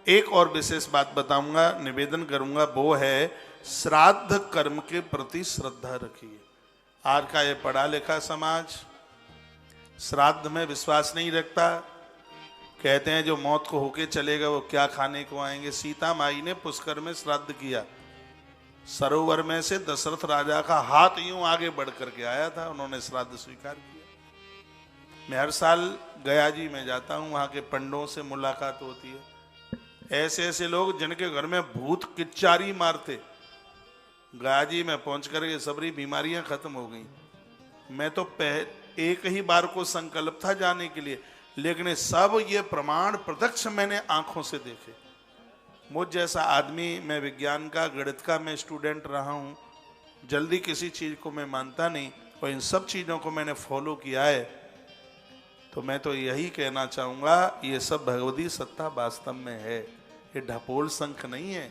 एक और विशेष बात बताऊंगा, निवेदन करूंगा, वो है श्राद्ध कर्म के प्रति श्रद्धा रखिए। आज का ये पढ़ा लिखा समाज श्राद्ध में विश्वास नहीं रखता। कहते हैं जो मौत को होके चलेगा वो क्या खाने को आएंगे। सीता माई ने पुष्कर में श्राद्ध किया, सरोवर में से दशरथ राजा का हाथ यूं आगे बढ़ करके आया था, उन्होंने श्राद्ध स्वीकार किया। मैं हर साल गया जी में जाता हूं, वहां के पंडों से मुलाकात होती है। ऐसे ऐसे लोग जिनके घर में भूत किच्चारी मारते, गया जी में पहुंच कर ये सबरी बीमारियां खत्म हो गई। मैं तो एक ही बार को संकल्प था जाने के लिए, लेकिन सब ये प्रमाण प्रत्यक्ष मैंने आंखों से देखे। मुझ जैसा आदमी, मैं विज्ञान का गणित का मैं स्टूडेंट रहा हूं, जल्दी किसी चीज को मैं मानता नहीं, और इन सब चीजों को मैंने फॉलो किया है। तो मैं तो यही कहना चाहूंगा, ये सब भगवती सत्ता वास्तव में है, ये ढपोल शंख नहीं है,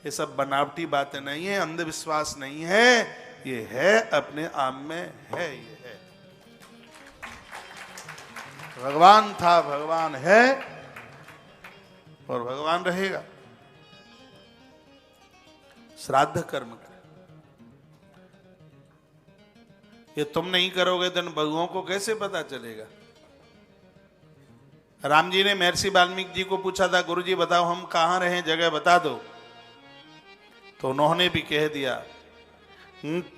ये सब बनावटी बातें नहीं है, अंधविश्वास नहीं है, ये है अपने आप में है। ये है भगवान था, भगवान है और भगवान रहेगा। श्राद्ध कर्म करें, ये तुम नहीं करोगे तो इन बगुओं को कैसे पता चलेगा। राम जी ने महर्षि वाल्मीकि जी को पूछा था, गुरु जी बताओ हम कहां रहें, जगह बता दो। तो उन्होंने भी कह दिया,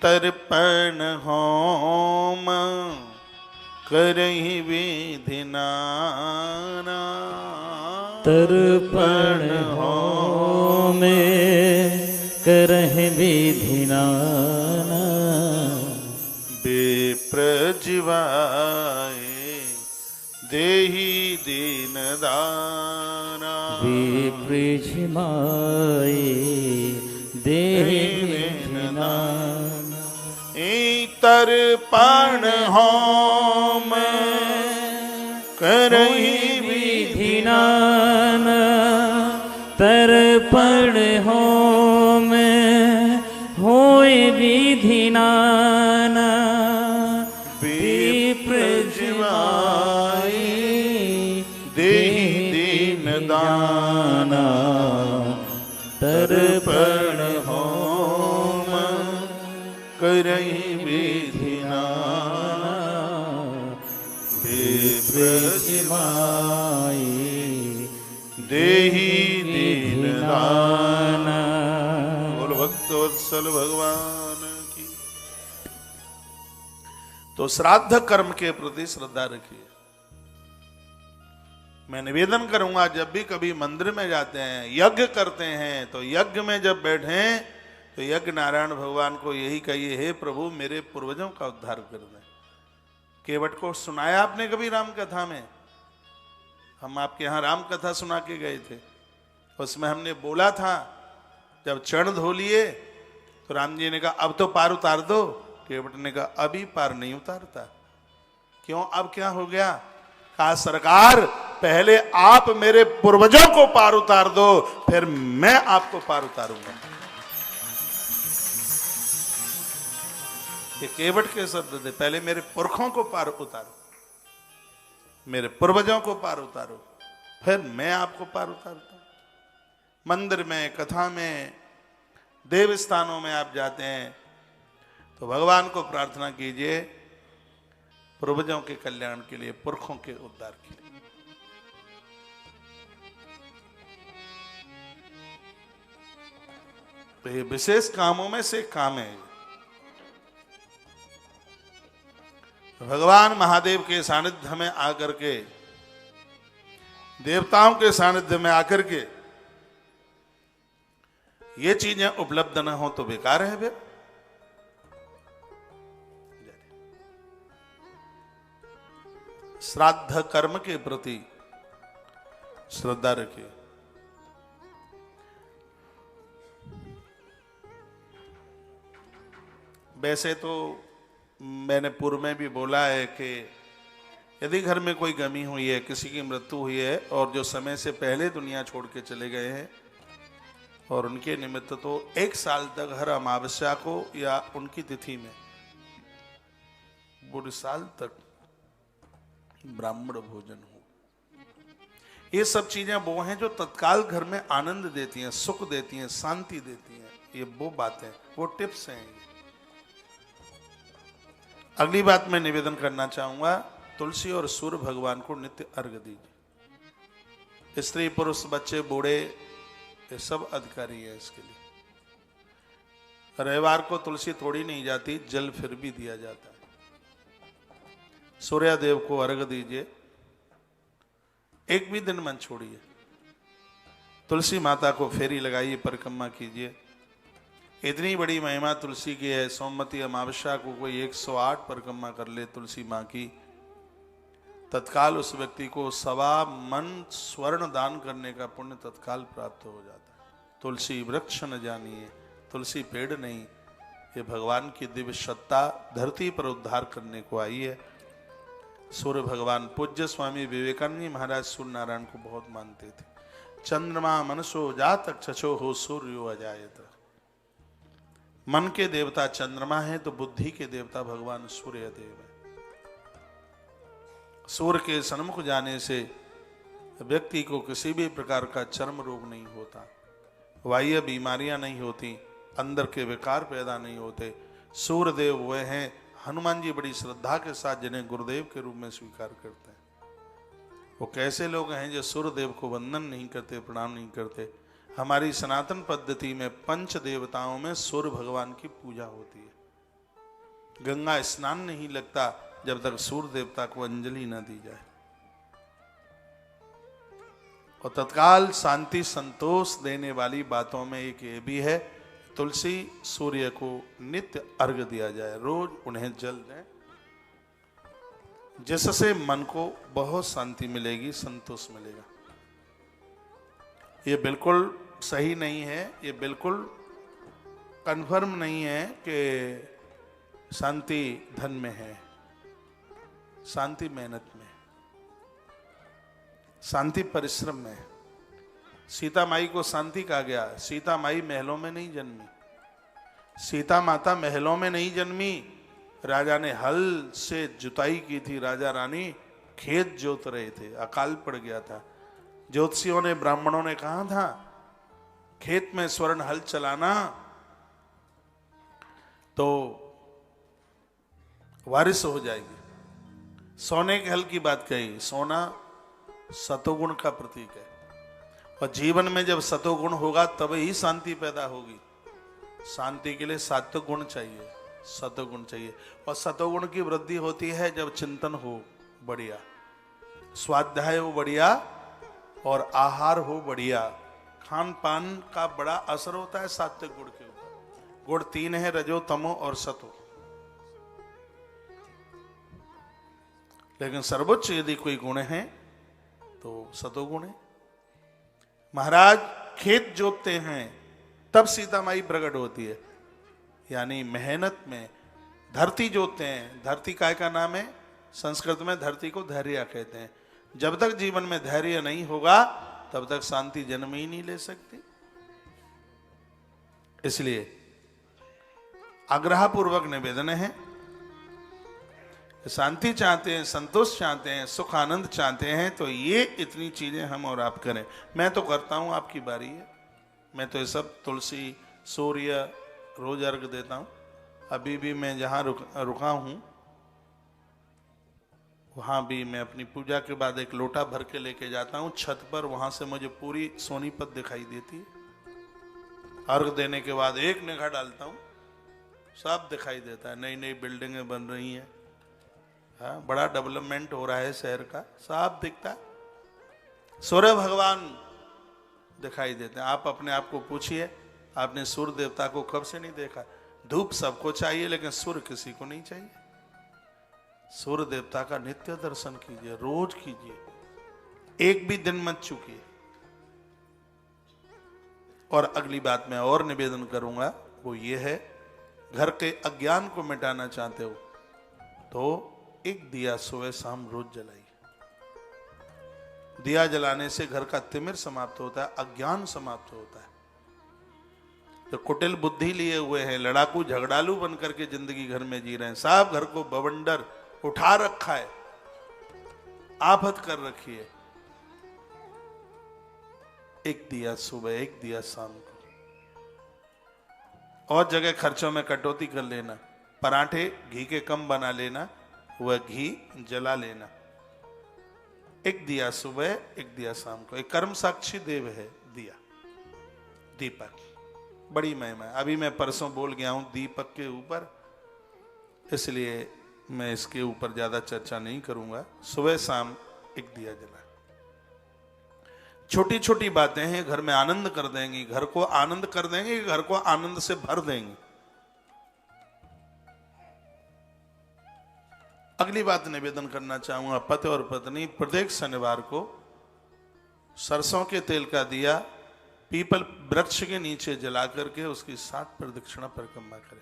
तर्पण होम करहि विधि नाना। तर्पण होम करहि विधि नाना। विप्र जीवाए देहि दीन दाना। विप्र जीवाए देहि दीन दाना। तर्पण होम करहि विधि नाना। तर्पण होम होय विधि नाना। विप्र जीवाए देहि दीन दाना। तर्पण होम करहि विधि नाना। विप्र जीवाए देहि दीन दाना। बोल भक्तवत्सल भगवान की। तो श्राद्ध कर्म के प्रति श्रद्धा रखिए। मैं निवेदन करूंगा, जब भी कभी मंदिर में जाते हैं, यज्ञ करते हैं, तो यज्ञ में जब बैठे तो यज्ञ नारायण भगवान को यही कहिए, हे प्रभु मेरे पूर्वजों का उद्धार कर दें। केवट को सुनाया आपने कभी राम कथा में? हम आपके यहाँ राम कथा सुना के गए थे, उसमें हमने बोला था जब चरण धो लिए तो राम जी ने कहा अब तो पार उतार दो। केवट ने कहा अभी पार नहीं उतारता। क्यों, अब क्या हो गया? कहा सरकार पहले आप मेरे पूर्वजों को पार उतार दो, फिर मैं आपको पार उतारूंगा। ये केवट के शब्द थे, पहले मेरे पुरखों को पार उतारो, मेरे पूर्वजों को पार उतारो, फिर मैं आपको पार उतारता हूं। मंदिर में, कथा में, देव स्थानों में आप जाते हैं तो भगवान को प्रार्थना कीजिए पूर्वजों के कल्याण के लिए, पुरखों के उद्धार के लिए। तो ये विशेष कामों में से काम है। भगवान महादेव के सानिध्य में आकर के, देवताओं के सानिध्य में आकर के ये चीजें उपलब्ध न हो तो बेकार है। फिर श्राद्ध कर्म के प्रति श्रद्धा रखिए। वैसे तो मैंने पूर्व में भी बोला है कि यदि घर में कोई गमी हुई है, किसी की मृत्यु हुई है और जो समय से पहले दुनिया छोड़ के चले गए हैं, और उनके निमित्त तो 1 साल तक हर अमावस्या को या उनकी तिथि में पूरे साल तक ब्राह्मण भोजन हो। ये सब चीजें वो हैं जो तत्काल घर में आनंद देती हैं, सुख देती हैं, शांति देती हैं। ये वो बातें, वो टिप्स हैं। अगली बात मैं निवेदन करना चाहूंगा, तुलसी और सूर्य भगवान को नित्य अर्घ दीजिए। स्त्री पुरुष बच्चे बूढ़े ये सब अधिकारी है इसके लिए। रविवार को तुलसी तोड़ी नहीं जाती, जल फिर भी दिया जाता है। सूर्य देव को अर्घ दीजिए, एक भी दिन मन छोड़िए। तुलसी माता को फेरी लगाइए, परिक्रमा कीजिए। इतनी बड़ी महिमा तुलसी की है, सोमवती अमावस्या को कोई 108 परिक्रमा कर ले तुलसी माँ की, तत्काल उस व्यक्ति को 1.25 मन स्वर्ण दान करने का पुण्य तत्काल प्राप्त हो जाता है। तुलसी वृक्ष न जानिए, तुलसी पेड़ नहीं, ये भगवान की दिव्य सत्ता धरती पर उद्धार करने को आई है। सूर्य भगवान, पूज्य स्वामी विवेकानंद जी महाराज सूर्य नारायण को बहुत मानते थे। चंद्रमा मनसो जातक चचो हो सूर्यो अजायत। मन के देवता चंद्रमा है तो बुद्धि के देवता भगवान सूर्य देव है। सूर्य के सन्मुख जाने से व्यक्ति को किसी भी प्रकार का चर्म रोग नहीं होता, बाह्य बीमारियां नहीं होती, अंदर के विकार पैदा नहीं होते। सूर्य देव वह हैं, हनुमान जी बड़ी श्रद्धा के साथ जिन्हें गुरुदेव के रूप में स्वीकार करते हैं। वो कैसे लोग हैं जो सूर्य देव को वंदन नहीं करते, प्रणाम नहीं करते। हमारी सनातन पद्धति में पंच देवताओं में सूर्य भगवान की पूजा होती है। गंगा स्नान नहीं लगता जब तक सूर्य देवता को अंजलि न दी जाए। और तत्काल शांति संतोष देने वाली बातों में एक ये भी है, तुलसी सूर्य को नित्य अर्घ दिया जाए, रोज उन्हें जल दें, जिससे मन को बहुत शांति मिलेगी, संतोष मिलेगा। ये बिल्कुल सही नहीं है, ये बिल्कुल कन्फर्म नहीं है कि शांति धन में है। शांति मेहनत में, शांति परिश्रम में। सीता माई को शांति कहा गया। सीता माई महलों में नहीं जन्मी, सीता माता महलों में नहीं जन्मी। राजा ने हल से जुताई की थी, राजा रानी खेत जोत रहे थे, अकाल पड़ गया था। ज्योतिषियों ने, ब्राह्मणों ने कहा था खेत में स्वर्ण हल चलाना तो बारिश हो जाएगी। सोने के हल की बात कही। सोना सतोगुण का प्रतीक है, और जीवन में जब सतोगुण होगा तब ही शांति पैदा होगी। शांति के लिए सात्विक गुण चाहिए, सतोगुण चाहिए। और सतोगुण की वृद्धि होती है जब चिंतन हो बढ़िया, स्वाध्याय हो बढ़िया, और आहार हो बढ़िया। खान पान का बड़ा असर होता है सात्विक गुण के ऊपर। गुण 3 है, रजो तमो और सतो। लेकिन सर्वोच्च यदि कोई गुण है तो सतोगुण है। महाराज खेत जोतते हैं तब सीता माई प्रकट होती है, यानी मेहनत में। धरती जोतते हैं, धरती काय का नाम है? संस्कृत में धरती को धैर्य कहते हैं। जब तक जीवन में धैर्य नहीं होगा तब तक शांति जन्म ही नहीं ले सकती। इसलिए आग्रहपूर्वक निवेदन है, शांति चाहते हैं, संतोष चाहते हैं, सुख आनंद चाहते हैं, तो ये इतनी चीजें हम और आप करें। मैं तो करता हूं, आपकी बारी है। मैं तो ये सब तुलसी सूर्य रोज अर्घ देता हूं। अभी भी मैं जहां रुका हूं वहां भी मैं अपनी पूजा के बाद एक लोटा भर के लेके जाता हूं छत पर। वहां से मुझे पूरी सोनीपत दिखाई देती है। अर्घ देने के बाद एक निगाह डालता हूं, सब दिखाई देता है। नई नई बिल्डिंगें बन रही हैं, हाँ, बड़ा डेवलपमेंट हो रहा है शहर का, सब दिखता है। सूर्य भगवान दिखाई देते हैं। आप अपने आप को पूछिए, आपने सूर्य देवता को कब से नहीं देखा? धूप सबको चाहिए लेकिन सूर्य किसी को नहीं चाहिए। सूर्य देवता का नित्य दर्शन कीजिए, रोज कीजिए, एक भी दिन मत चूकिए। और अगली बात मैं और निवेदन करूंगा, वो ये है, घर के अज्ञान को मिटाना चाहते हो तो एक दिया सुबह शाम रोज जलाइए। दिया जलाने से घर का तिमिर समाप्त होता है, अज्ञान समाप्त होता है। तो कुटिल बुद्धि लिए हुए हैं, लड़ाकू झगड़ालू बन करके जिंदगी घर में जी रहे हैं, सब घर को बवंडर उठा रखा है, आफत कर रखी है। एक दिया सुबह, एक दिया शाम को। और जगह खर्चों में कटौती कर लेना, पराठे घी के कम बना लेना, वह घी जला लेना। एक दिया सुबह, एक दिया शाम को। एक कर्म साक्षी देव है दिया, दीपक, बड़ी महिमा है। अभी मैं परसों बोल गया हूं दीपक के ऊपर, इसलिए मैं इसके ऊपर ज्यादा चर्चा नहीं करूंगा। सुबह शाम एक दिया जला। छोटी छोटी बातें हैं, घर में आनंद कर देंगी, घर को आनंद कर देंगे, घर को आनंद से भर देंगे। अगली बात निवेदन करना चाहूंगा, पति और पत्नी प्रत्येक शनिवार को सरसों के तेल का दिया पीपल वृक्ष के नीचे जला करके उसकी 7 प्रदक्षिणा परिक्रमा करें।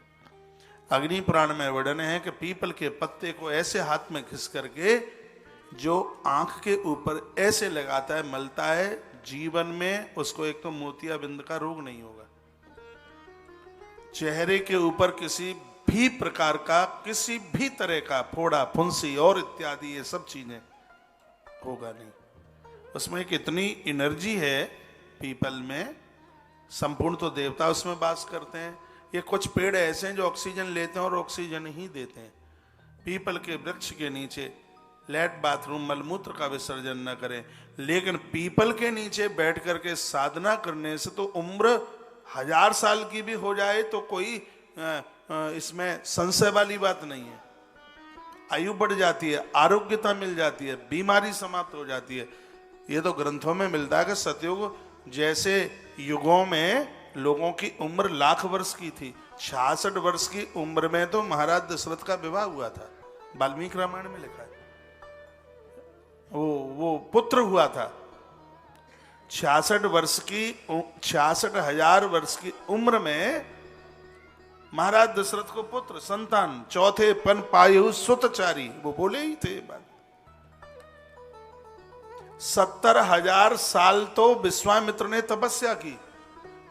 अग्नि पुराण में वर्णन है कि पीपल के पत्ते को ऐसे हाथ में घिस करके जो आंख के ऊपर ऐसे लगाता है, मलता है, जीवन में उसको एक तो मोतियाबिंद का रोग नहीं होगा, चेहरे के ऊपर किसी भी प्रकार का, किसी भी तरह का फोड़ा, फुंसी और इत्यादि ये सब चीजें होगा नहीं। उसमें एक इतनी एनर्जी है पीपल में, संपूर्ण तो देवता उसमें वास करते हैं। ये कुछ पेड़ ऐसे हैं जो ऑक्सीजन लेते हैं और ऑक्सीजन ही देते हैं। पीपल के वृक्ष के नीचे लेट बाथरूम मलमूत्र का विसर्जन न करें, लेकिन पीपल के नीचे बैठ करके साधना करने से तो उम्र 1000 साल की भी हो जाए तो कोई इसमें संशय वाली बात नहीं है। आयु बढ़ जाती है, आरोग्यता मिल जाती है, बीमारी समाप्त हो जाती है। ये तो ग्रंथों में मिलता है कि सतयुग जैसे युगों में लोगों की उम्र लाख वर्ष की थी। 66 वर्ष की उम्र में तो महाराज दशरथ का विवाह हुआ था, वाल्मीकि रामायण में लिखा है। वो पुत्र हुआ था। 66 वर्ष की 66,000 वर्ष की उम्र में महाराज दशरथ को पुत्र संतान, चौथे पन पायु सुतचारी, वो बोले ही थे बात। 70,000 साल तो विश्वामित्र ने तपस्या की।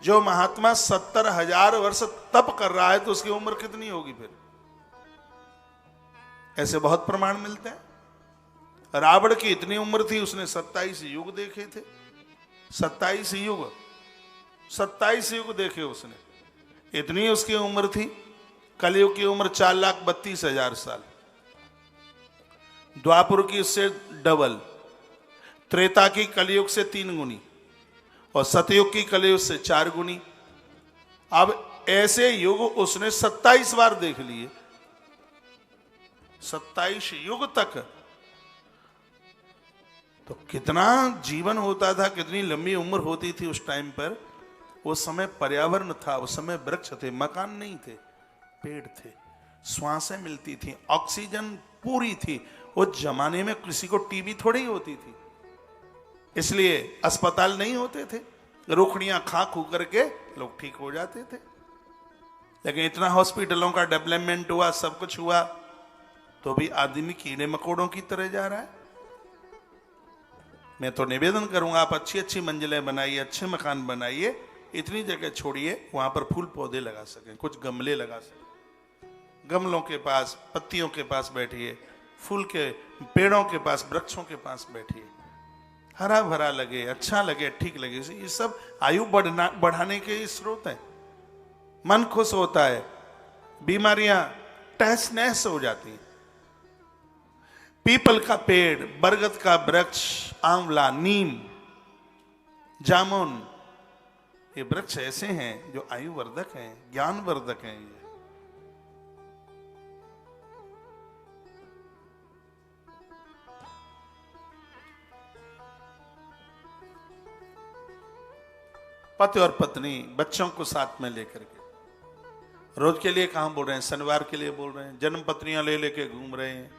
जो महात्मा 70,000 वर्ष तप कर रहा है तो उसकी उम्र कितनी होगी फिर? ऐसे बहुत प्रमाण मिलते हैं। रावण की इतनी उम्र थी, उसने 27 युग देखे थे। 27 युग देखे उसने, इतनी उसकी उम्र थी। कलयुग की उम्र 4,32,000 साल, द्वापुर की उससे डबल, त्रेता की कलयुग से 3 गुनी और सतयुग की कलयुग से 4 गुनी। अब ऐसे युग उसने 27 बार देख लिए, 27 युग तक। तो कितना जीवन होता था, कितनी लंबी उम्र होती थी उस टाइम पर। उस समय पर्यावरण था, उस समय वृक्ष थे, मकान नहीं थे, पेड़ थे, श्वासें मिलती थी, ऑक्सीजन पूरी थी। उस जमाने में किसी को टीबी थोड़ी होती थी, इसलिए अस्पताल नहीं होते थे। रोकड़ियां खा खू करके लोग ठीक हो जाते थे। लेकिन इतना हॉस्पिटलों का डेवलपमेंट हुआ, सब कुछ हुआ, तो भी आदमी कीड़े मकोड़ों की तरह जा रहा है। मैं तो निवेदन करूंगा, आप अच्छी अच्छी मंजिलें बनाइए, अच्छे मकान बनाइए, इतनी जगह छोड़िए वहां पर फूल पौधे लगा सकें, कुछ गमले लगा सकें। गमलों के पास, पत्तियों के पास बैठिए, फूल के पेड़ों के पास, वृक्षों के पास बैठिए, हरा भरा लगे, अच्छा लगे, ठीक लगे। ये सब आयु बढ़ाने के स्रोत हैं। मन खुश होता है, बीमारियां तहस नहस हो जाती हैं। पीपल का पेड़, बरगद का वृक्ष, आंवला, नीम, जामुन, ये वृक्ष ऐसे हैं जो आयुवर्धक हैं, ज्ञानवर्धक हैं। ये पति और पत्नी बच्चों को साथ में लेकर के, रोज के लिए कहां बोल रहे हैं, शनिवार के लिए बोल रहे हैं। जन्म पत्रियां ले लेके घूम रहे हैं,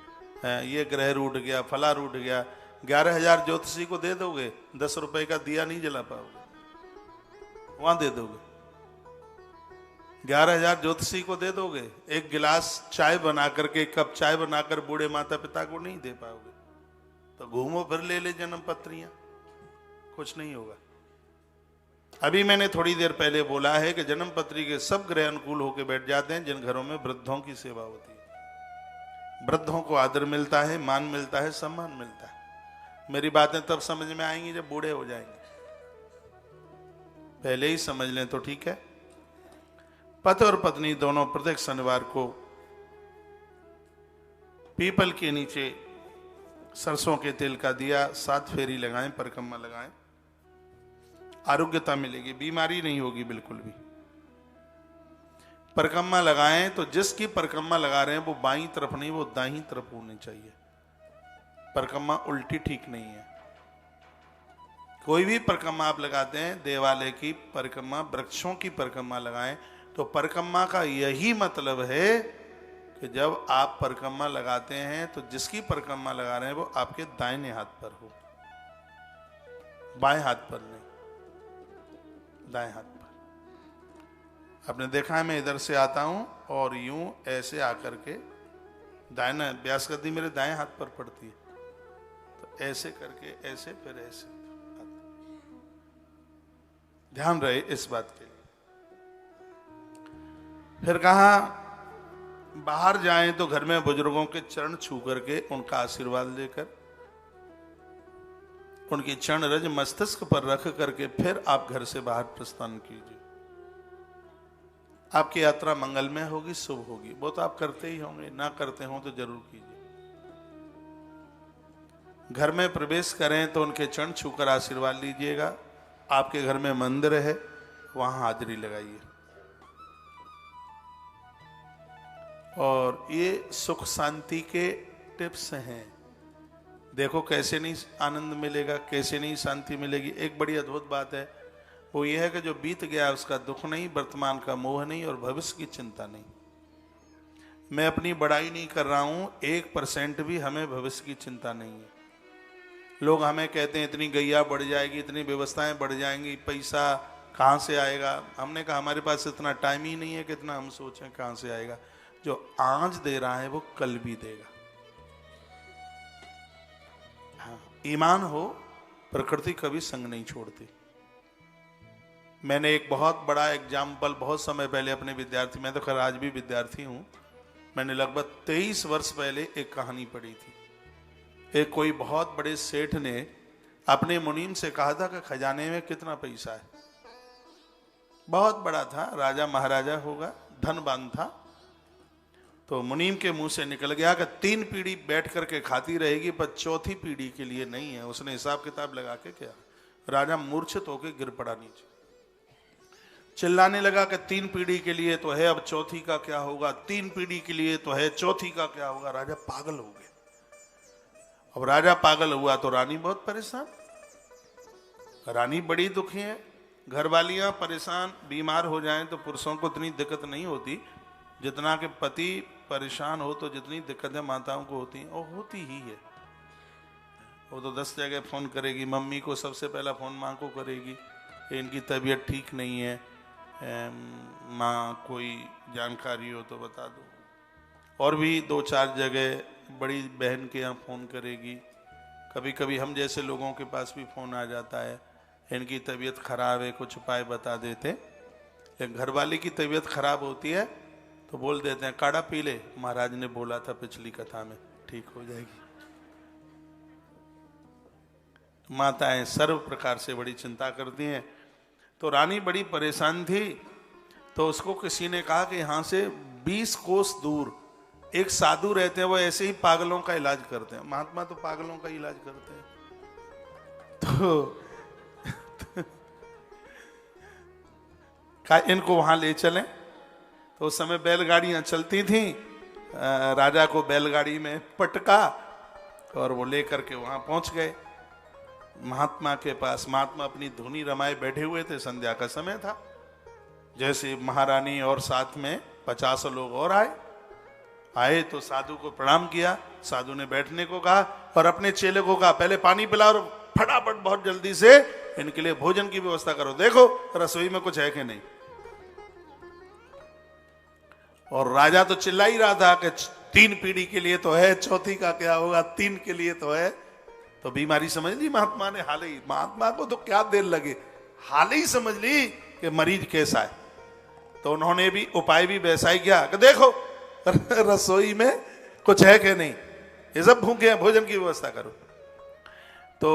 ये ग्रह रूठ गया, फला रूठ गया। 11,000 ज्योतिषी को दे दोगे, 10 रुपए का दिया नहीं जला पाओगे, वहां दे दोगे। 11,000 ज्योतिषी को दे दोगे, एक गिलास चाय बना करके, एक कप चाय बनाकर बूढ़े माता पिता को नहीं दे पाओगे। तो घूमो फिर ले ले जन्म पत्रियां, कुछ नहीं होगा। अभी मैंने थोड़ी देर पहले बोला है कि जन्म पत्री के सब ग्रह अनुकूल होकर बैठ जाते हैं जिन घरों में वृद्धों की सेवा होती है। वृद्धों को आदर मिलता है, मान मिलता है, सम्मान मिलता है। मेरी बातें तब समझ में आएंगी जब बूढ़े हो जाएंगे। पहले ही समझ लें तो ठीक है। पति और पत्नी दोनों प्रत्येक शनिवार को पीपल के नीचे सरसों के तेल का दिया 7 फेरी लगाएं, परिक्रमा लगाएं, आरोग्यता मिलेगी, बीमारी नहीं होगी बिल्कुल भी। परिक्रमा लगाएं तो जिसकी परिक्रमा लगा रहे हैं वो बाईं तरफ नहीं, वो दाहिनी तरफ होनी चाहिए। परिक्रमा उल्टी ठीक नहीं है। कोई भी परिक्रमा आप लगाते हैं, देवालय की परिक्रमा, वृक्षों की परिक्रमा लगाएं, तो परिक्रमा का यही मतलब है कि जब आप परिक्रमा लगाते हैं तो जिसकी परिक्रमा लगा रहे हैं वो आपके दाहिने हाथ पर हो, बाएं हाथ पर नहीं, दाएं हाथ पर। आपने देखा है मैं इधर से आता हूं और यूं ऐसे आकर के दाहिना व्यास गद्दी मेरे दाएं हाथ पर पड़ती है, तो ऐसे करके ऐसे फिर ऐसे। ध्यान रहे इस बात के लिए। फिर कहा बाहर जाएं तो घर में बुजुर्गों के चरण छू करके उनका आशीर्वाद लेकर उनकी चरण रज मस्तिष्क पर रख करके फिर आप घर से बाहर प्रस्थान कीजिए। आपकी यात्रा मंगलमय होगी, शुभ होगी। वो तो आप करते ही होंगे, ना करते हो तो जरूर कीजिए। घर में प्रवेश करें तो उनके चरण छूकर आशीर्वाद लीजिएगा। आपके घर में मंदिर है, वहां हाजिरी लगाइए। और ये सुख शांति के टिप्स हैं। देखो कैसे नहीं आनंद मिलेगा, कैसे नहीं शांति मिलेगी। एक बड़ी अद्भुत बात है, वो ये है कि जो बीत गया उसका दुख नहीं, वर्तमान का मोह नहीं और भविष्य की चिंता नहीं। मैं अपनी बड़ाई नहीं कर रहा हूं, 1% भी हमें भविष्य की चिंता नहीं है। लोग हमें कहते हैं इतनी गैया बढ़ जाएगी, इतनी व्यवस्थाएं बढ़ जाएंगी, पैसा कहां से आएगा। हमने कहा हमारे पास इतना टाइम ही नहीं है कि इतना हम सोचें कहां से आएगा। जो आज दे रहा है वो कल भी देगा। हाँ, ईमान हो, प्रकृति कभी संग नहीं छोड़ती। मैंने एक बहुत बड़ा एग्जाम्पल बहुत समय पहले अपने विद्यार्थी, मैं तो खैर आज भी विद्यार्थी हूं, मैंने लगभग 23 वर्ष पहले एक कहानी पढ़ी थी। एक कोई बहुत बड़े सेठ ने अपने मुनीम से कहा था कि खजाने में कितना पैसा है। बहुत बड़ा था, राजा महाराजा होगा, धनवान था। तो मुनीम के मुंह से निकल गया कि 3 पीढ़ी बैठ करके खाती रहेगी, पर 4थी पीढ़ी के लिए नहीं है। उसने हिसाब किताब लगा के क्या, राजा मूर्छित होकर गिर पड़ा नीचे, चिल्लाने लगा कि 3 पीढ़ी के लिए तो है, अब 4थी का क्या होगा, 3 पीढ़ी के लिए तो है, 4थी का क्या होगा। राजा पागल हो गया। अब राजा पागल हुआ तो रानी बहुत परेशान, रानी बड़ी दुखी है। घरवालियां परेशान, बीमार हो जाएं तो पुरुषों को इतनी दिक्कत नहीं होती जितना कि पति परेशान हो तो जितनी दिक्कतें माताओं को होती हैं, वो होती ही है। वो तो 10 जगह फोन करेगी, मम्मी को सबसे पहला फोन माँ को करेगी, इनकी तबीयत ठीक नहीं है, माँ कोई जानकारी हो तो बता दो। और भी 2-4 जगह बड़ी बहन के यहाँ फ़ोन करेगी। कभी कभी हम जैसे लोगों के पास भी फ़ोन आ जाता है, इनकी तबीयत खराब है, कुछ उपाय बता देते। लेकिन घरवाली की तबीयत खराब होती है तो बोल देते हैं काढ़ा पी ले, महाराज ने बोला था पिछली कथा में, ठीक हो जाएगी। माताएं सर्व प्रकार से बड़ी चिंता करती हैं। तो रानी बड़ी परेशान थी, तो उसको किसी ने कहा कि यहाँ से 20 कोस दूर एक साधु रहते हैं, वो ऐसे ही पागलों का इलाज करते हैं। महात्मा तो पागलों का इलाज करते हैं। तो इनको वहां ले चलें। तो उस समय बैलगाड़ियां चलती थीं, राजा को बैलगाड़ी में पटका और वो लेकर के वहां पहुंच गए महात्मा के पास। महात्मा अपनी धुनी रमाए बैठे हुए थे, संध्या का समय था। जैसे महारानी और साथ में 50 लोग और आए तो साधु को प्रणाम किया। साधु ने बैठने को कहा और अपने चेले को कहा पहले पानी पिला और फटाफट बहुत जल्दी से इनके लिए भोजन की व्यवस्था करो, देखो रसोई में कुछ है कि नहीं। और राजा तो चिल्ला ही रहा था कि 3 पीढ़ी के लिए तो है, 4थी का क्या होगा, 3 के लिए तो है। तो बीमारी समझ ली महात्मा ने, हाल ही। महात्मा को तो क्या देर लगे, हाल ही समझ ली कि मरीज कैसा है। तो उन्होंने भी उपाय भी वैसा ही किया कि देखो रसोई में कुछ है कि नहीं, ये सब भूखे हैं, भोजन की व्यवस्था करो। तो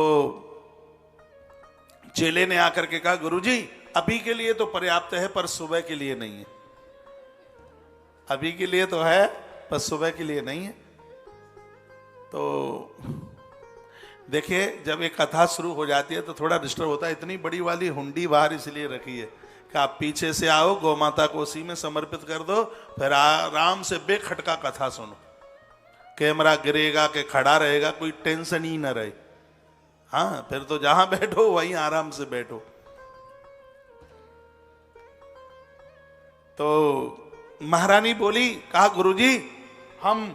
चेले ने आकर के कहा गुरुजी अभी के लिए तो पर्याप्त है पर सुबह के लिए नहीं है। अभी के लिए तो है पर सुबह के लिए नहीं है। तो देखिए, जब एक कथा शुरू हो जाती है तो थोड़ा डिस्टर्ब होता है। इतनी बड़ी वाली हुंडी बाहर इसलिए रखी है कि आप पीछे से आओ, गौ माता को उसी में समर्पित कर दो, फिर आराम से बेखटका कथा सुनो। कैमरा गिरेगा कि खड़ा रहेगा, कोई टेंशन ही ना रहे। हाँ, फिर तो जहां बैठो वहीं आराम से बैठो। तो महारानी बोली, कहा गुरुजी हम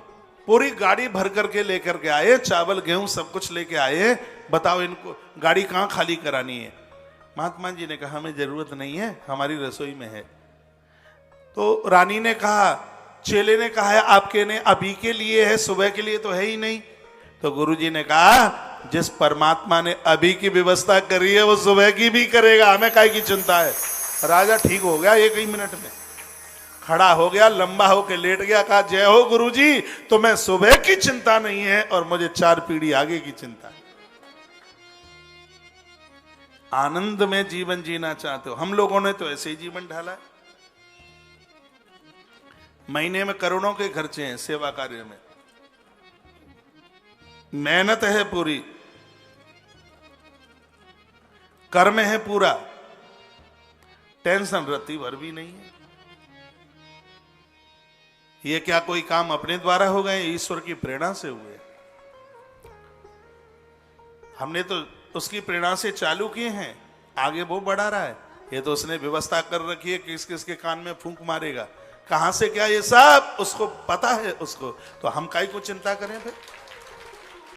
पूरी गाड़ी भर करके लेकर के आए, चावल गेहूं सब कुछ लेके आए, बताओ इनको गाड़ी कहाँ खाली करानी है। महात्मा जी ने कहा हमें जरूरत नहीं है, हमारी रसोई में है। तो रानी ने कहा, चेले ने कहा है आपके ने अभी के लिए है, सुबह के लिए तो है ही नहीं। तो गुरुजी ने कहा जिस परमात्मा ने अभी की व्यवस्था करी है वो सुबह की भी करेगा, हमें काहे की चिंता है। राजा ठीक हो गया, एक ही मिनट में खड़ा हो गया, लंबा होके लेट गया, कहा जय हो गुरुजी, तुम्हें सुबह की चिंता नहीं है और मुझे 4 पीढ़ी आगे की चिंता है। आनंद में जीवन जीना चाहते हो, हम लोगों ने तो ऐसे ही जीवन ढाला है। महीने में करोड़ों के खर्चे हैं सेवा कार्य में, मेहनत है पूरी, कर्म है पूरा, टेंशन रत्ती भर भी नहीं है। ये क्या कोई काम अपने द्वारा हो गए, ईश्वर की प्रेरणा से हुए। हमने तो उसकी प्रेरणा से चालू किए हैं, आगे वो बढ़ा रहा है। ये तो उसने व्यवस्था कर रखी है, किस किस के कान में फूंक मारेगा, कहां से क्या, ये सब उसको पता है उसको। तो हम काहे को चिंता करें फिर।